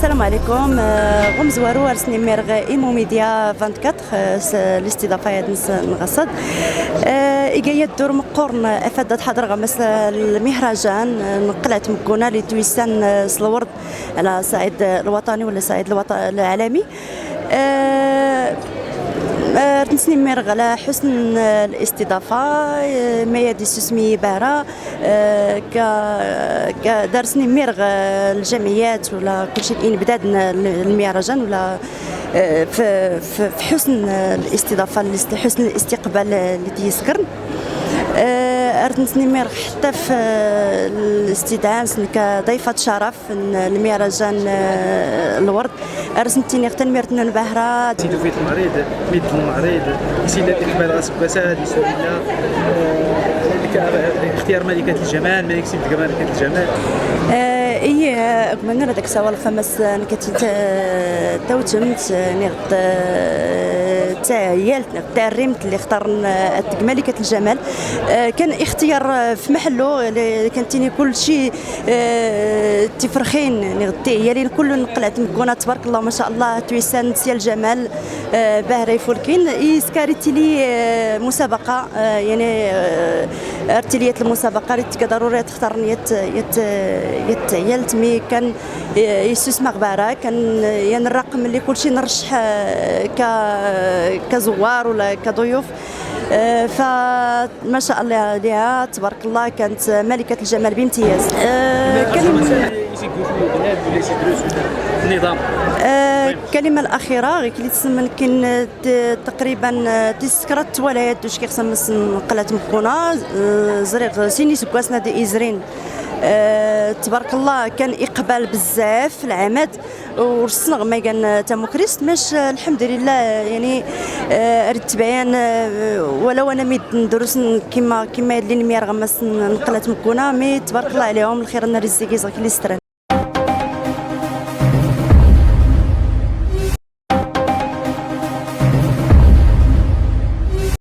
السلام عليكم. غمزوارو رسني مرغ إيمو ميديا 24 الاستضافة يدنس نغصد إيجاية دور مقورن أفادت حضر غمس المهرجان نقلت مكونة لتويسان سلورد على صعيد الوطني ولا صعيد العالمي. رنسني مرغ على حسن الاستضافة ما يدي سسمي بارا دارسني مرغ الجمعيات ولا كل شيء إن بدأنا المهرجان ولا في حسن الاستضافة حسن الاستقبال اللي تيسكرن. أردني مرغ حتى في الاستدعاء كضيفة شرف المهرجان الورد أرسنتيني اختن ميرتنا البهرة سيدو في المعرض ميت المعرض يسيل الإقبال غاسب بساد يسولنا اختيار ملكة الجمال ملك سيد ملكة الجمال إيه من هذاك سوا الخمس نكتي توتمت نغط تاعيالت تعرمت اللي اختارن ملكة الجمال. كان اختيار في محله كانتيني كل شيء تفرخين نغط عيالين كل نقلات مكونات تبارك الله ما شاء الله تويسان سيال الجمال باهري فولكين يسكاريتي لي مسابقة يعني ارتليات المسابقة اللي ضروري تختارني يت عيالت مي كان يسوس مغبارة كان يعني الرقم اللي كل شيء نرشح كزوار ولا كضيوف. فما شاء الله عليها تبارك الله كانت ملكة الجمال بامتياز. الكلمة الأخيرة غير كلي تسمى كاين تقريبا تسكرت ولايات دوش كيخصم قلات مكونة زريغ سيني سكواسنا دي إزرين. تبارك الله كان إقبال بزاف العمد ورسنا ما كان تموكريست مش الحمد لله يعني رد بيان ولو انا ميد ندرس كيما اللي نمير غمس نقلات مكونه مي تبارك الله عليهم الخير النار الزكي زكي لي ستران.